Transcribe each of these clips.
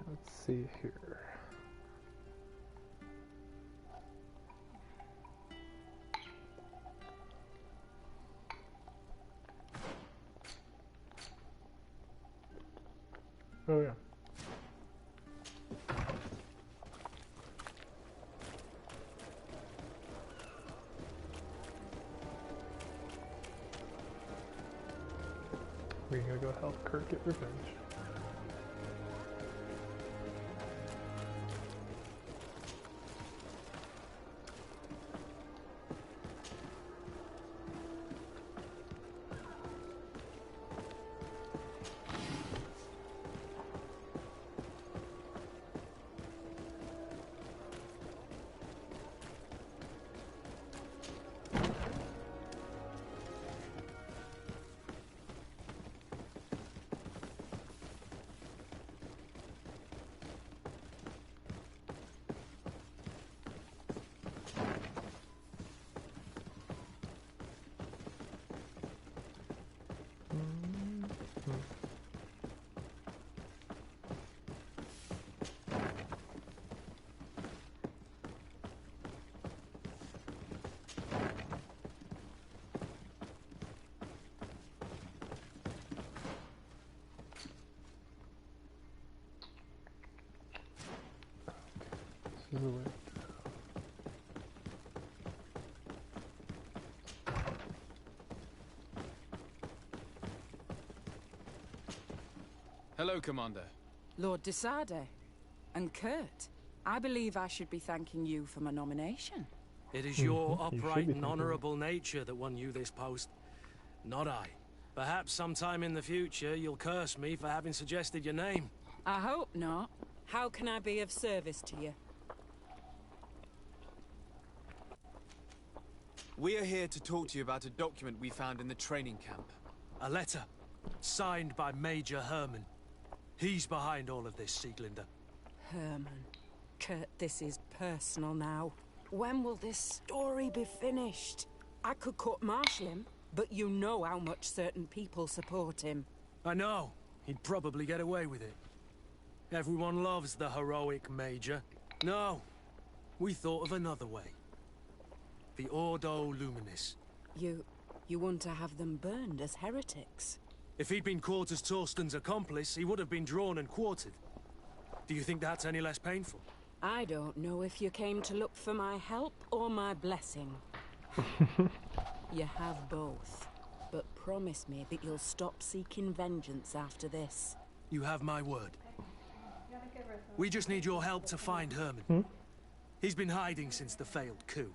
Let's see here. Oh yeah. We're gonna go help Kurt get revenge. This is the way. Hello, Commander. Lord de Sade. And Kurt, I believe I should be thanking you for my nomination. It is your You upright should be and honourable nature that won you this post, not I. Perhaps sometime in the future you'll curse me for having suggested your name. I hope not. How can I be of service to you? We are here to talk to you about a document we found in the training camp. A letter, signed by Major Herman. He's behind all of this, Sieglinder. Herman. Kurt, this is personal now. When will this story be finished? I could court-martial him, but you know how much certain people support him. I know. He'd probably get away with it. Everyone loves the heroic Major. No, we thought of another way. The Ordo Luminis. You want to have them burned as heretics? If he'd been caught as Torsten's accomplice, he would have been drawn and quartered. Do you think that's any less painful? I don't know if you came to look for my help or my blessing. You have both. But promise me that you'll stop seeking vengeance after this. You have my word. We just need your help to find Herman. He's been hiding since the failed coup.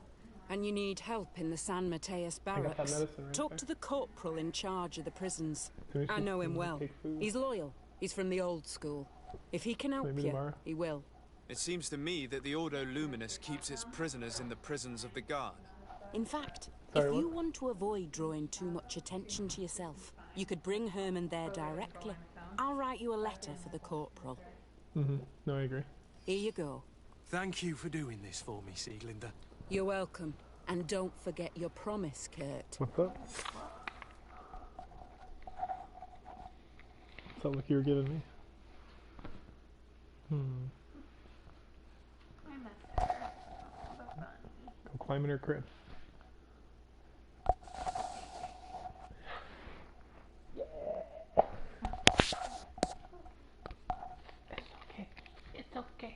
And you need help in the San Mateus barracks. Talk to the corporal in charge of the prisons. I know him well. He's loyal. He's from the old school. If he can help you, he will. It seems to me that the Ordo Luminis keeps its prisoners in the prisons of the guard. In fact, if you want to avoid drawing too much attention to yourself, you could bring Herman there directly. I'll write you a letter for the corporal. No, I agree. Here you go. Thank you for doing this for me, Sieglinder. You're welcome. And don't forget your promise, Kurt. What's up? What's that look you were giving me? Go climb in her crib. It's okay.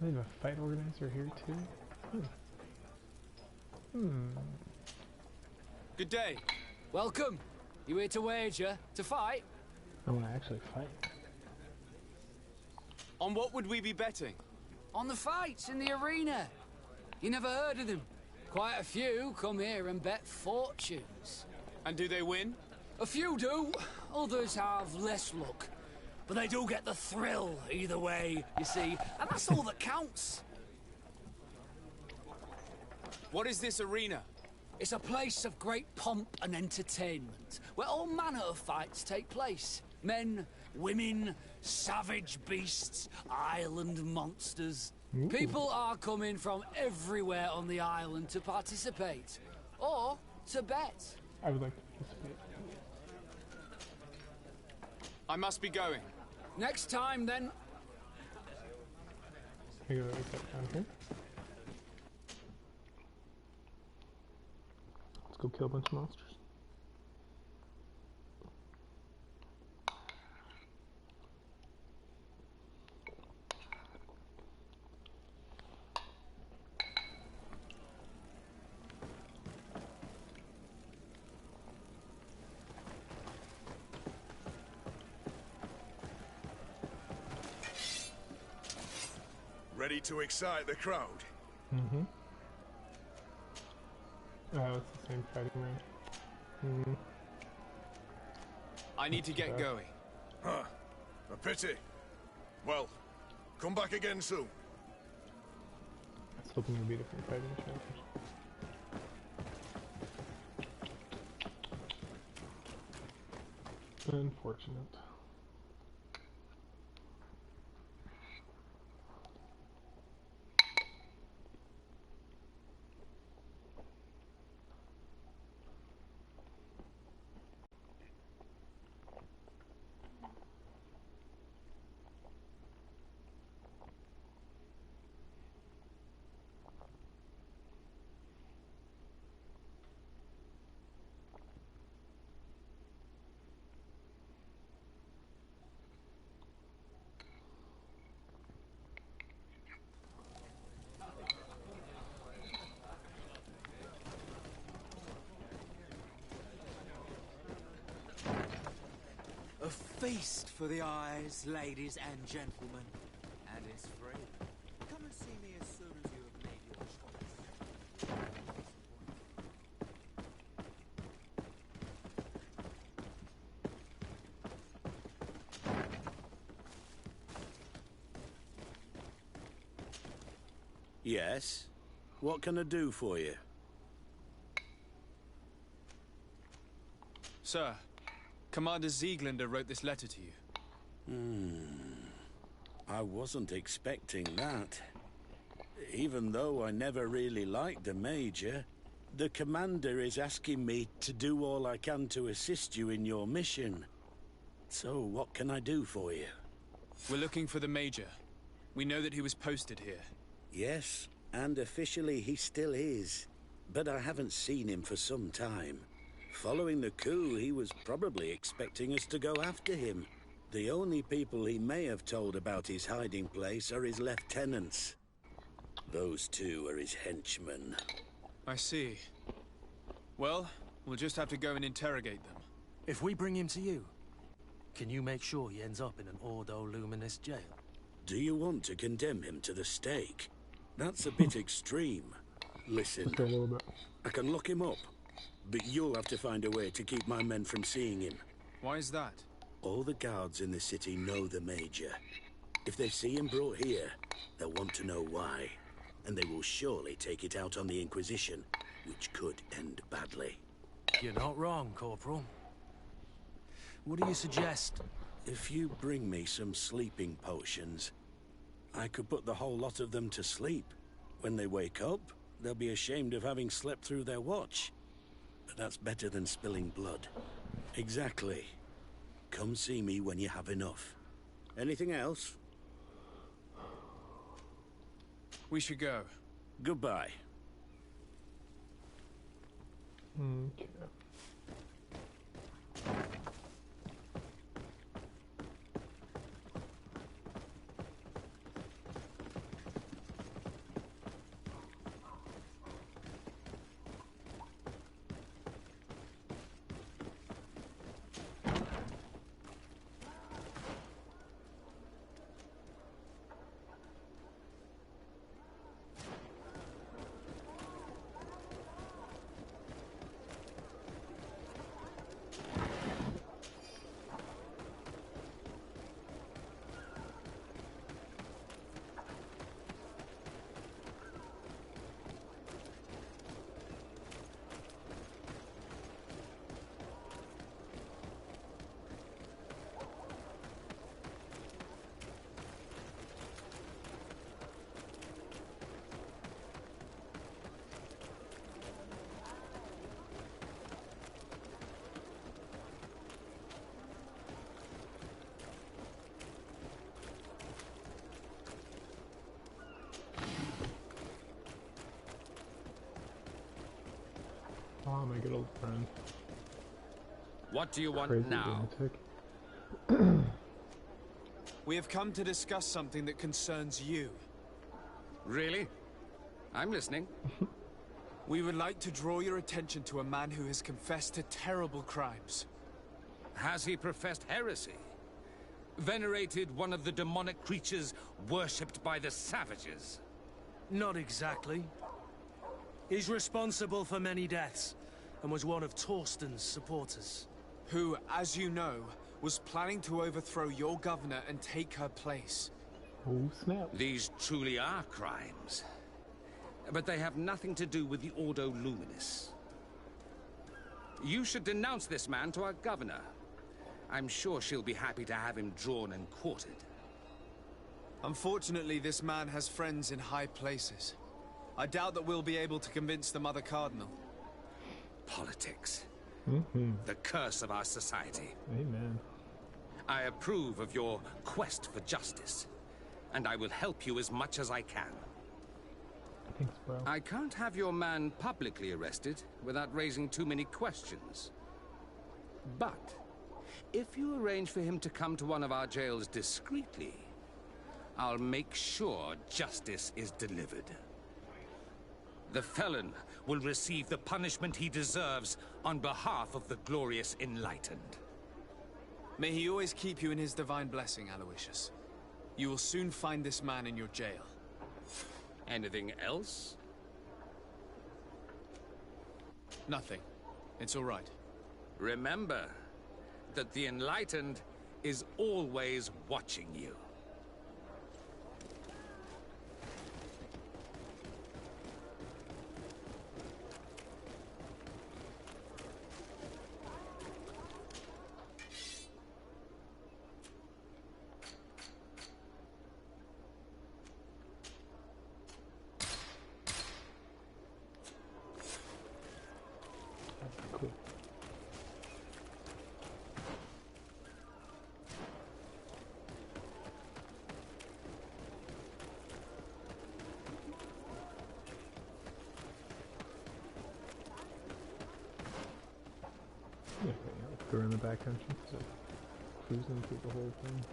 They have a fight organizer here too? Good day. Welcome. You here to wager? To fight? I want to actually fight. On what would we be betting? On the fights in the arena. You never heard of them? Quite a few come here and bet fortunes. And do they win? A few do. Others have less luck. But they do get the thrill either way, you see. And that's all that counts. What is this arena? It's a place of great pomp and entertainment, where all manner of fights take place. Men, women, savage beasts, island monsters. Ooh. People are coming from everywhere on the island to participate. Or to bet. I would like to participate. I must be going. Next time, then. I go like that down here. Let's go kill a bunch of monsters. Ready to excite the crowd? Mm-hmm. Oh, it's the same fighting range. Mm-hmm. I need to get going. Huh. A pity. Well, come back again soon. I was hoping it would be different fighting chapters. Unfortunate. A feast for the eyes, ladies and gentlemen. And it's free. Come and see me as soon as you have made your choice. Yes? What can I do for you? Sir, Commander Zieglander wrote this letter to you. I wasn't expecting that. Even though I never really liked the Major, the Commander is asking me to do all I can to assist you in your mission. So, what can I do for you? We're looking for the Major. We know that he was posted here. Yes, and officially he still is. But I haven't seen him for some time. Following the coup, he was probably expecting us to go after him. The only people he may have told about his hiding place are his lieutenants. Those two are his henchmen. I see. Well, we'll just have to go and interrogate them. If we bring him to you, can you make sure he ends up in an Ordo Luminous jail? Do you want to condemn him to the stake? That's a bit extreme. Listen, Just a little bit. I can lock him up, but you'll have to find a way to keep my men from seeing him. Why is that? All the guards in the city know the Major. If they see him brought here, they'll want to know why. And they will surely take it out on the Inquisition, which could end badly. You're not wrong, Corporal. What do you suggest? If you bring me some sleeping potions, I could put the whole lot of them to sleep. When they wake up, they'll be ashamed of having slept through their watch. But that's better than spilling blood. Exactly. Come see me when you have enough. Anything else? We should go. Goodbye. Okay. my good old friend. What do you want Crazy now? lunatic. We have come to discuss something that concerns you. Really? I'm listening. We would like to draw your attention to a man who has confessed to terrible crimes. Has he professed heresy? Venerated one of the demonic creatures worshipped by the savages? Not exactly. He's responsible for many deaths, and was one of Torsten's supporters. Who, as you know, was planning to overthrow your governor and take her place. Oh snap. These truly are crimes. But they have nothing to do with the Ordo Luminis. You should denounce this man to our governor. I'm sure she'll be happy to have him drawn and quartered. Unfortunately, this man has friends in high places. I doubt that we'll be able to convince the Mother Cardinal. Politics. Mm-hmm. The curse of our society. Amen. I approve of your quest for justice, and I will help you as much as I can. Thanks, bro. I can't have your man publicly arrested without raising too many questions. But if you arrange for him to come to one of our jails discreetly, I'll make sure justice is delivered. The felon will receive the punishment he deserves on behalf of the glorious enlightened. May he always keep you in his divine blessing, Aloysius. You will soon find this man in your jail. Anything else? Nothing. It's all right. Remember that the enlightened is always watching you. Cool. Yeah, let's go around the back entrance. So cruising through the whole thing.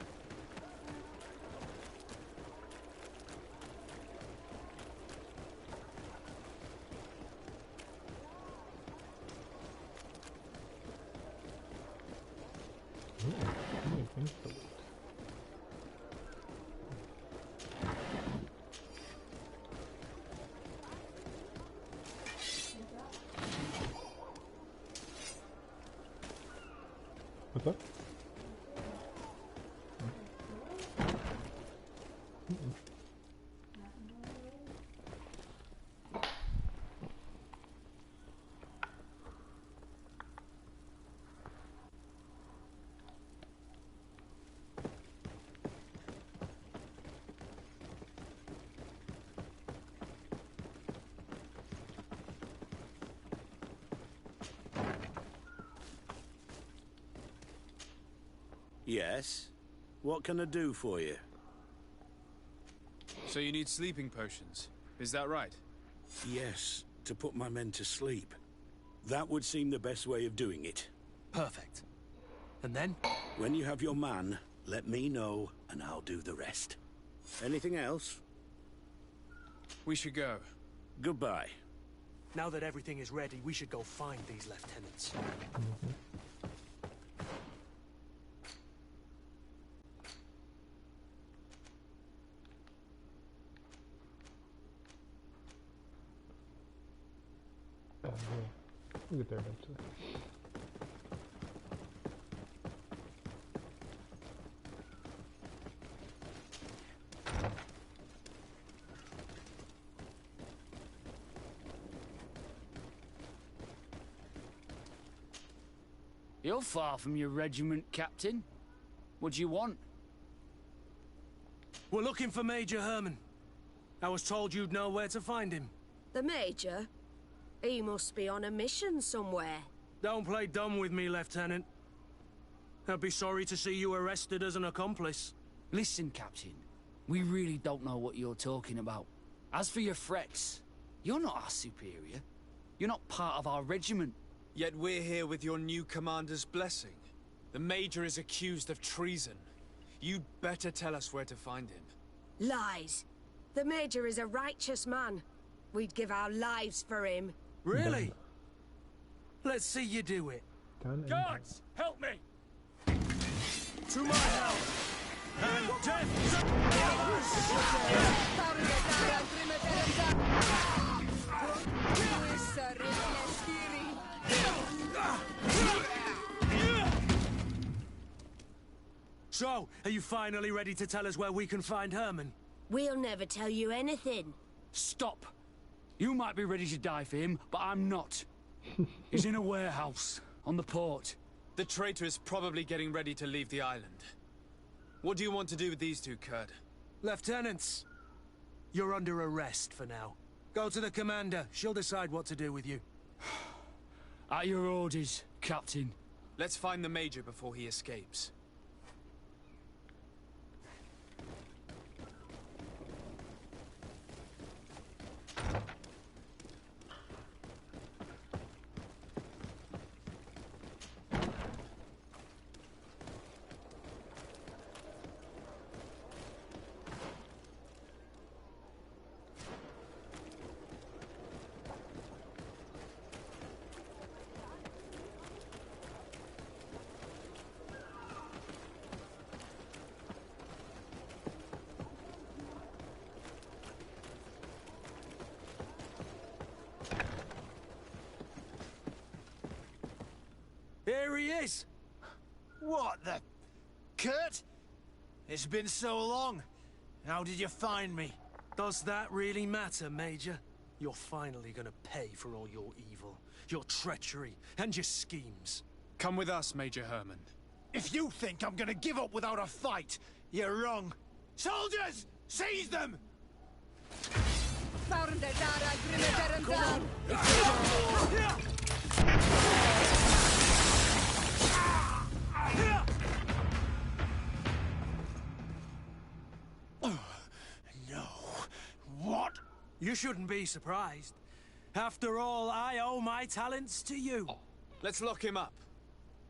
Ooh, how many things to loot? What's up? Yes? What can I do for you? So you need sleeping potions. Is that right? Yes, to put my men to sleep. That would seem the best way of doing it. Perfect. And then? When you have your man, let me know, and I'll do the rest. Anything else? We should go. Goodbye. Now that everything is ready, we should go find these lieutenants. Yeah. We'll get there eventually. You're far from your regiment, Captain. What do you want? We're looking for Major Herman. I was told you'd know where to find him. The Major? He must be on a mission somewhere. Don't play dumb with me, Lieutenant. I'd be sorry to see you arrested as an accomplice. Listen, Captain. We really don't know what you're talking about. As for your threats, you're not our superior. You're not part of our regiment. Yet we're here with your new commander's blessing. The Major is accused of treason. You'd better tell us where to find him. Lies. The Major is a righteous man. We'd give our lives for him. Really? Let's see you do it. Done and Guards, help me! To my help! And death So, are you finally ready to tell us where we can find Herman? We'll never tell you anything. Stop. You might be ready to die for him, but I'm not. He's in a warehouse, on the port. The traitor is probably getting ready to leave the island. What do you want to do with these two, Kurt? Lieutenants, you're under arrest for now. Go to the commander. She'll decide what to do with you. At your orders, Captain. Let's find the Major before he escapes. Here he is! What the... Kurt? It's been so long. How did you find me? Does that really matter, Major? You're finally gonna pay for all your evil, your treachery, and your schemes. Come with us, Major Herman. If you think I'm gonna give up without a fight, you're wrong. Soldiers! Seize them! No. What? You shouldn't be surprised. After all, I owe my talents to you. Let's lock him up.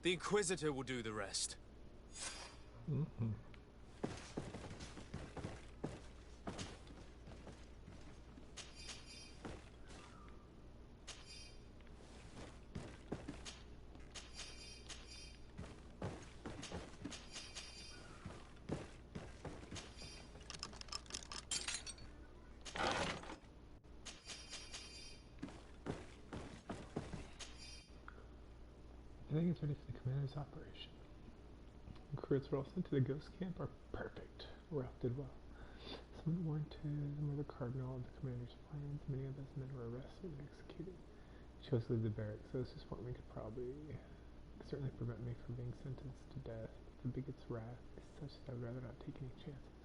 The Inquisitor will do the rest. I think it's ready for the commander's operation. Recruits were all sent to the ghost camp are perfect. Ralph did well. Some were the cardinal of the commander's plans. Many of those men were arrested and executed. He chose to leave the barracks, so this disappointment could certainly prevent me from being sentenced to death. The bigot's wrath is such that I would rather not take any chances.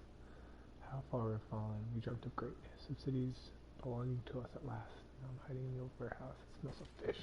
How far we've fallen. We dreamt of greatness, of cities belonging to us at last. Now I'm hiding in the old warehouse. It smells of fish.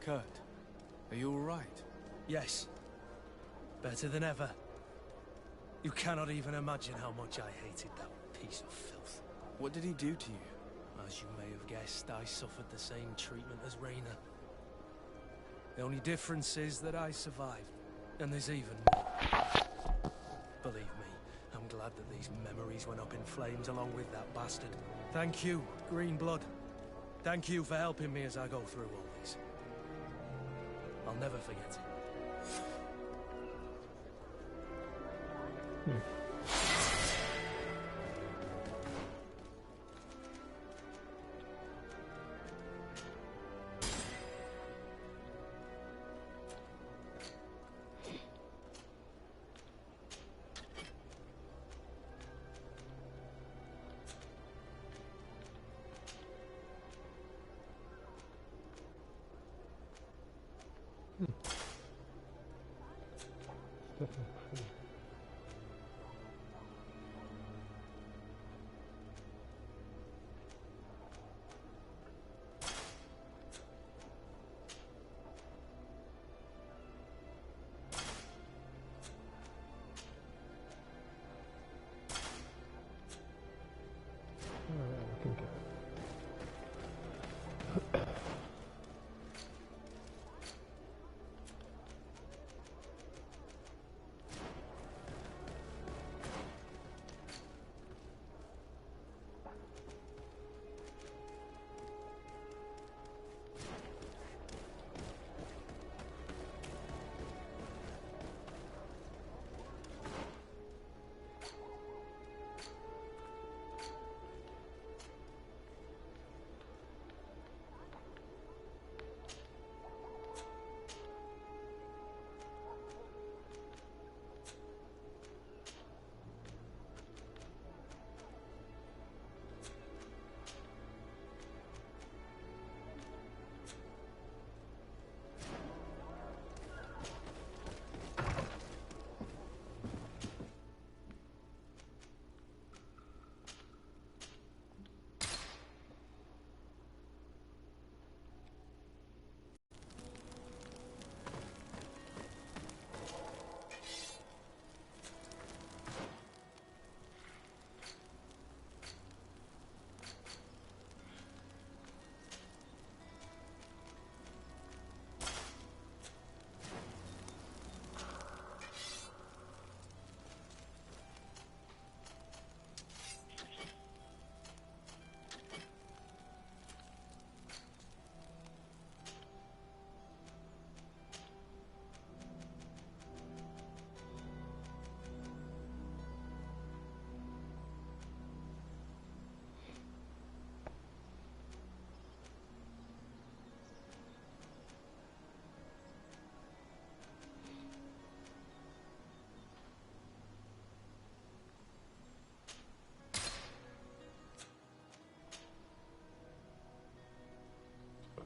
Kurt, are you all right? Yes. Better than ever. You cannot even imagine how much I hated that piece of filth. What did he do to you? As you may have guessed, I suffered the same treatment as Raina. The only difference is that I survived. And there's even more. Believe me, I'm glad that these memories went up in flames along with that bastard. Thank you, Green Blood. Thank you for helping me as I go through all this. I'll never forget it. definitely pretty. Alright, looking good.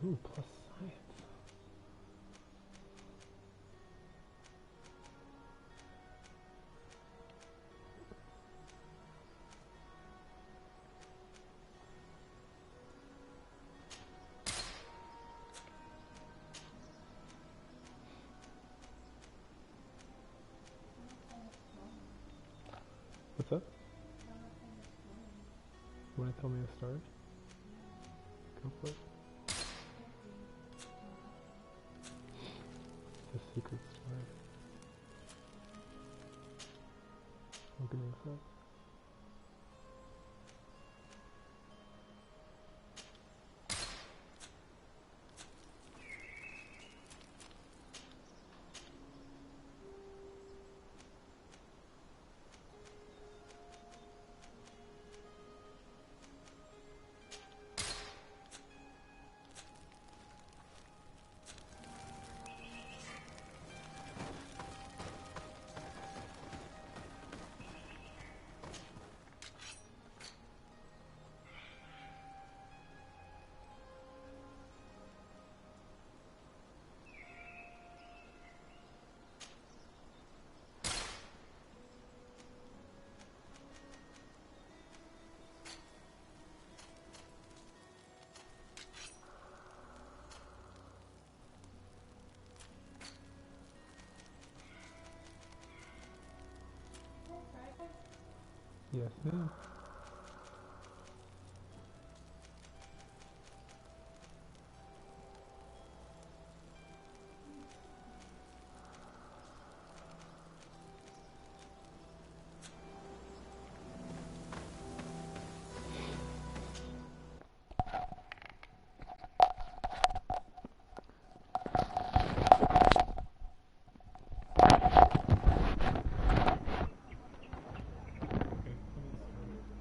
Ooh, plus science. What's up? You want to tell me a story? Go for it. It's a secret story. I'm gonna go. Yes, ma'am. Okay, let me start.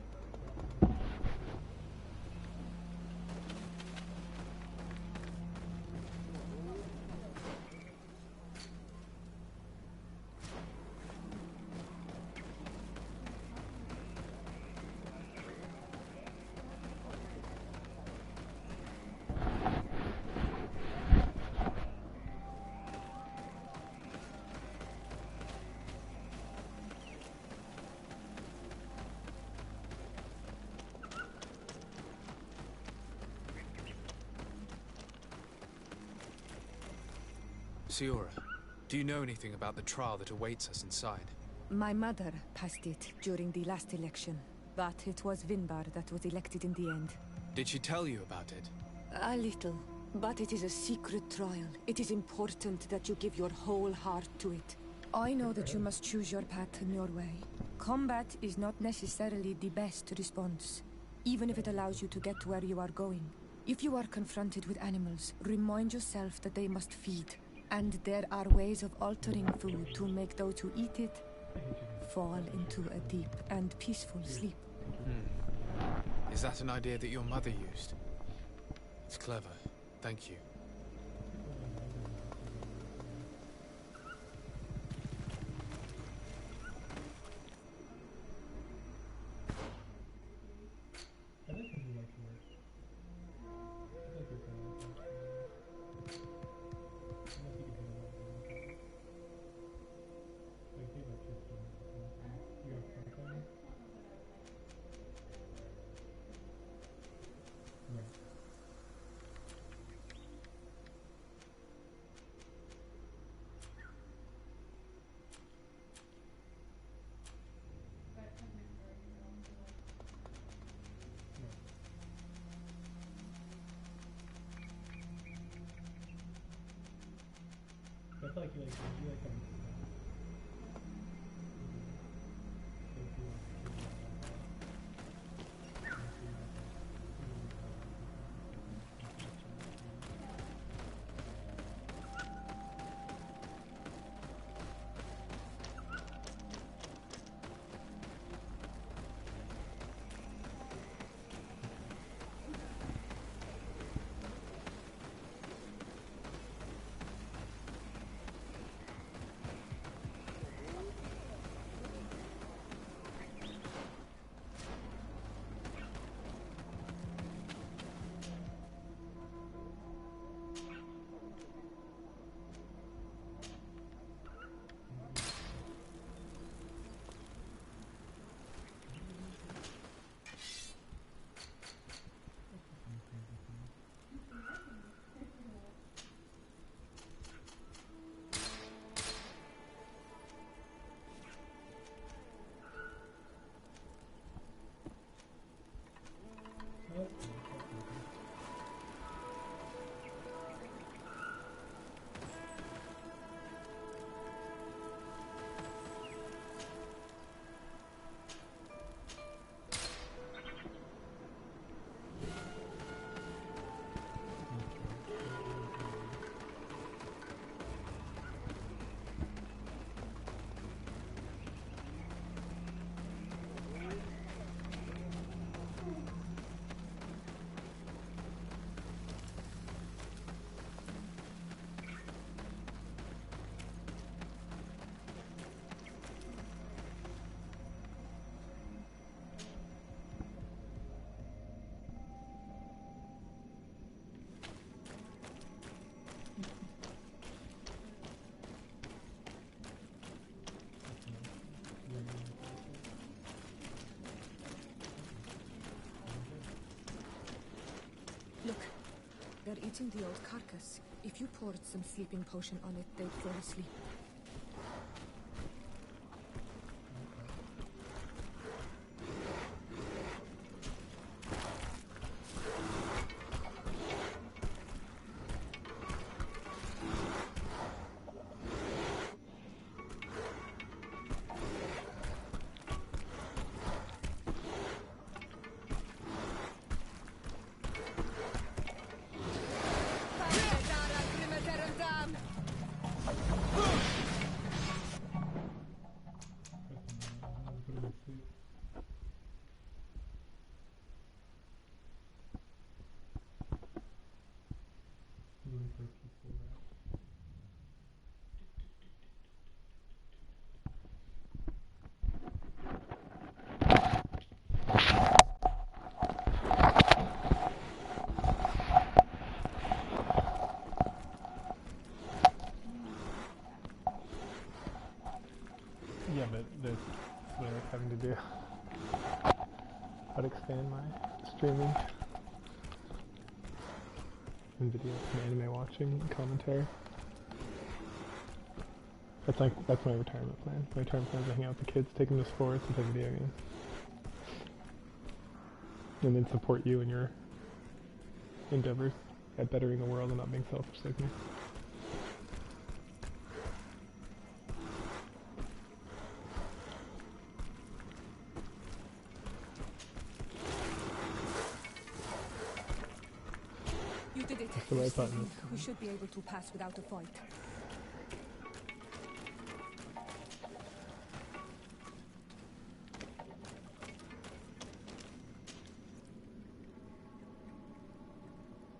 Siora, do you know anything about the trial that awaits us inside? My mother passed it during the last election, but it was Vinbar that was elected in the end. Did she tell you about it? A little, but it is a secret trial. It is important that you give your whole heart to it. I know that you must choose your path and your way. Combat is not necessarily the best response, even if it allows you to get to where you are going. If you are confronted with animals, remind yourself that they must feed, and there are ways of altering food to make those who eat it fall into a deep and peaceful sleep. Is that an idea that your mother used? It's clever. Thank you. I feel like you like them. Look, they're eating the old carcass. If you poured some sleeping potion on it, they'd fall asleep. Yeah, but that's what I was having to do. I'd expand my streaming and video and anime watching and commentary. That's my retirement plan. My retirement plan is to hang out with the kids, take them to sports, and play video games. And then support you in your endeavors at bettering the world and not being selfish like me. You did it. That's the right button. We should be able to pass without a fight.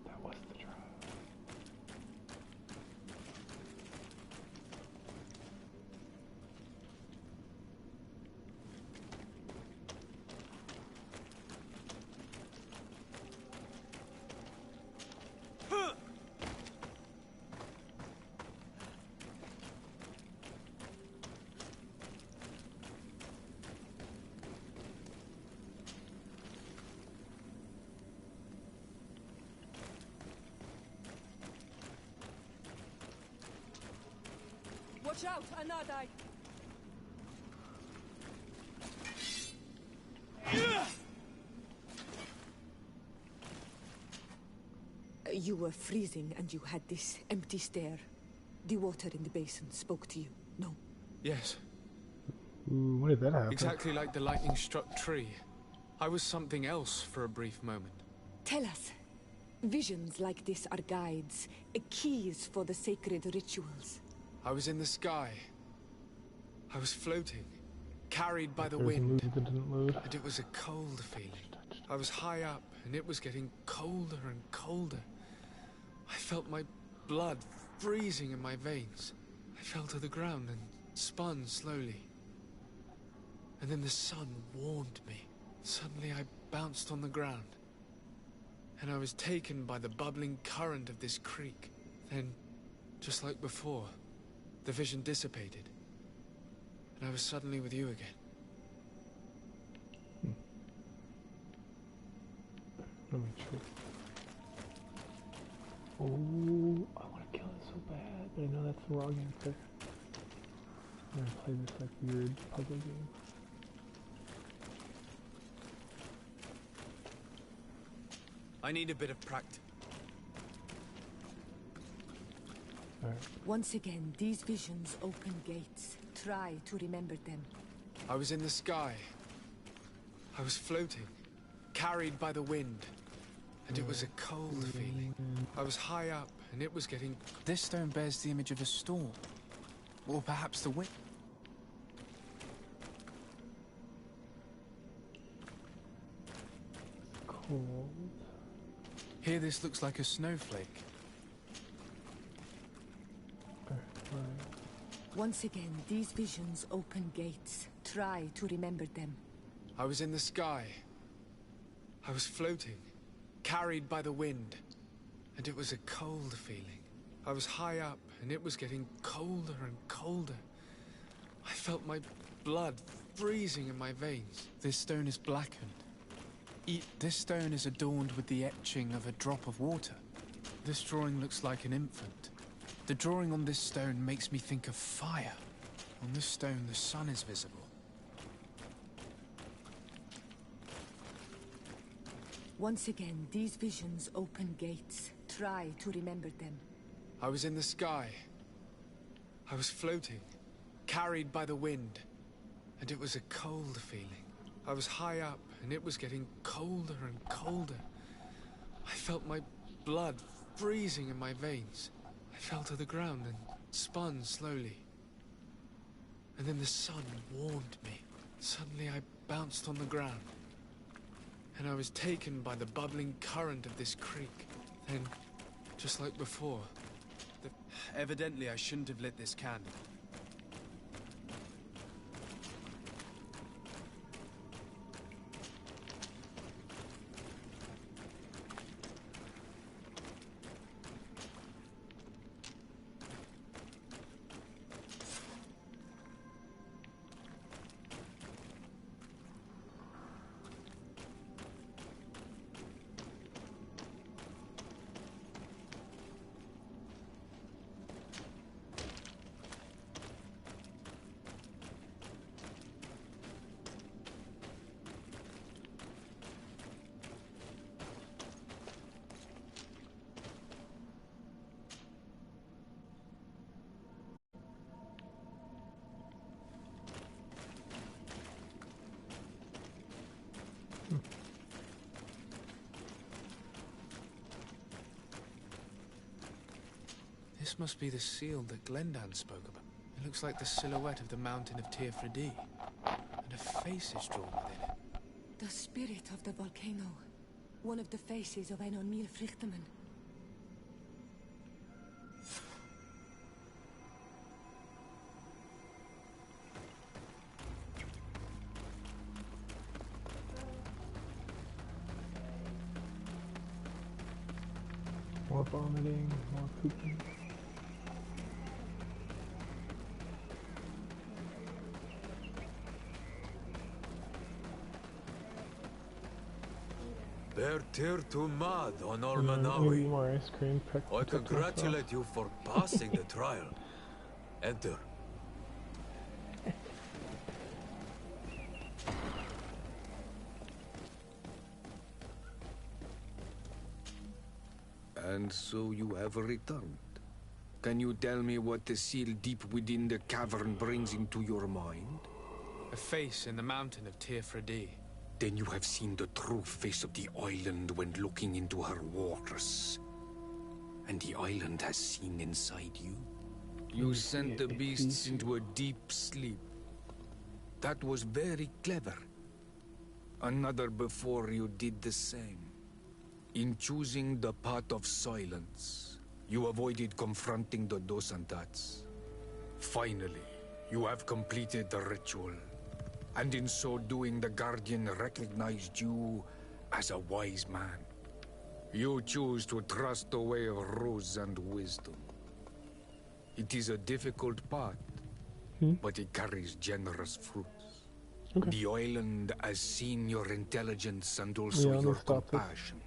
That was the draw. Watch out, Anadai! You were freezing and you had this empty stare. The water in the basin spoke to you, no? Yes. Ooh, when did that happen? Exactly like the lightning-struck tree. I was something else for a brief moment. Tell us. Visions like this are guides, keys for the sacred rituals. I was in the sky. I was floating, carried by the There was a wind. movie that didn't load. And it was a cold feeling. I was high up, and it was getting colder and colder. I felt my blood freezing in my veins. I fell to the ground and spun slowly. And then the sun warmed me. Suddenly I bounced on the ground. And I was taken by the bubbling current of this creek. Then, just like before, the vision dissipated. And I was suddenly with you again. Let me check. Oh, I want to kill it so bad, but I know that's the wrong answer. I'm gonna play this like weird puzzle game. I need a bit of practice. Alright. Once again, these visions open gates. Try to remember them. I was in the sky. I was floating, carried by the wind. And it was a cold feeling. I was high up, and it was getting... This stone bears the image of a storm. Or perhaps the wind. Cold. Here this looks like a snowflake. Once again, these visions open gates. Try to remember them. I was in the sky. I was floating, carried by the wind. And it was a cold feeling. I was high up, and it was getting colder and colder. I felt my blood freezing in my veins. This stone is blackened. This stone is adorned with the etching of a drop of water. This drawing looks like an infant. The drawing on this stone makes me think of fire. On this stone, the sun is visible. Once again, these visions open gates. Try to remember them. I was in the sky. I was floating, carried by the wind. And it was a cold feeling. I was high up, and it was getting colder and colder. I felt my blood freezing in my veins. I fell to the ground and spun slowly. And then the sun warmed me. Suddenly I bounced on the ground. And I was taken by the bubbling current of this creek. Then, just like before, evidently I shouldn't have lit this candle. This must be the seal that Glendan spoke about. It looks like the silhouette of the mountain of Tirfredi, and a face is drawn within it. The spirit of the volcano. One of the faces of Einar Mílfrichtemann. More vomiting, more pooping. Bertir to mad on And then Ormanawi. more ice cream. I congratulate you for passing the trial. Enter. And so you have returned. Can you tell me what the seal deep within the cavern brings into your mind? A face in the mountain of Tirfredi. Then you have seen the true face of the island when looking into her waters. And the island has seen inside you. You sent the beasts into a deep sleep. That was very clever. Another before you did the same. In choosing the path of silence, you avoided confronting the Dosantats. Finally, you have completed the ritual. And in so doing, the Guardian recognized you as a wise man. You choose to trust the way of rules and wisdom. It is a difficult path, but it carries generous fruits. Okay. The island has seen your intelligence and also your compassion.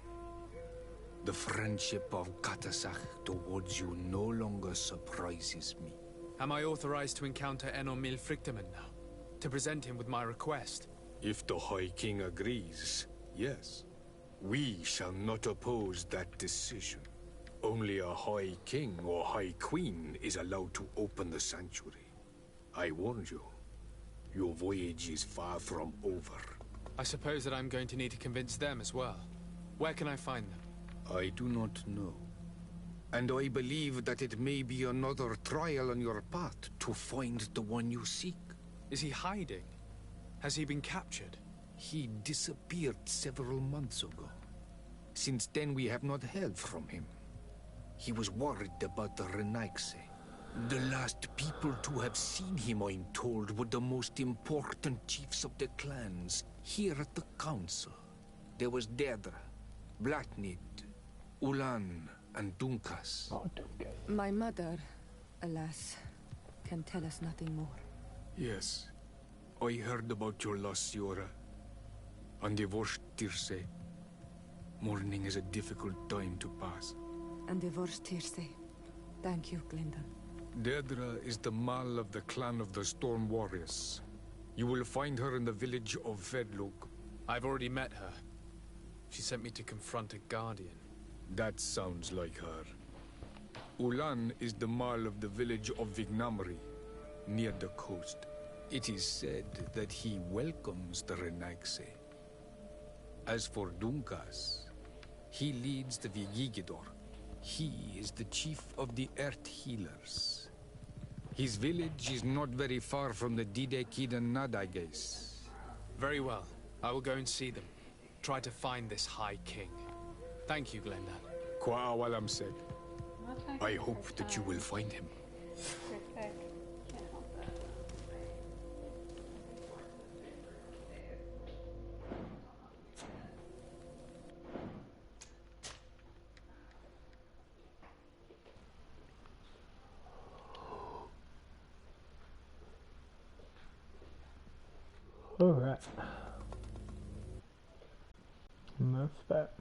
The friendship of Katasach towards you no longer surprises me. Am I authorized to encounter Einar Mílfrichtemann now? To present him with my request? If the High King agrees, yes. We shall not oppose that decision. Only a High King or High Queen is allowed to open the sanctuary. I warn you, your voyage is far from over. I suppose that I'm going to need to convince them as well. Where can I find them? I do not know. And I believe that it may be another trial on your path to find the one you seek. Is he hiding? Has he been captured? He disappeared several months ago. Since then we have not heard from him. He was worried about the Renaigse. The last people to have seen him, I'm told, were the most important chiefs of the clans here at the council. There was Deirdre, Blatnid, Ulan, and Dunkas. Oh, Dunkas. My mother, alas, can tell us nothing more. Yes, I heard about your loss, Siora. And divorced Tirse. Mourning is a difficult time to pass. And divorced Tirse. Thank you, Glendan. Deirdre is the Mal of the clan of the Storm Warriors. You will find her in the village of Vedlug. I've already met her. She sent me to confront a guardian. That sounds like her. Ulan is the Mal of the village of Vignamri, near the coast. It is said that he welcomes the Renaigse. As for Dunkas, he leads the Vigigidor. He is the chief of the Earth Healers. His village is not very far from the Didekid and Nadages. Very well. I will go and see them. Try to find this High King. Thank you, Glendan. Kwa awalam said. I hope that you will find him. Alright. And that's that.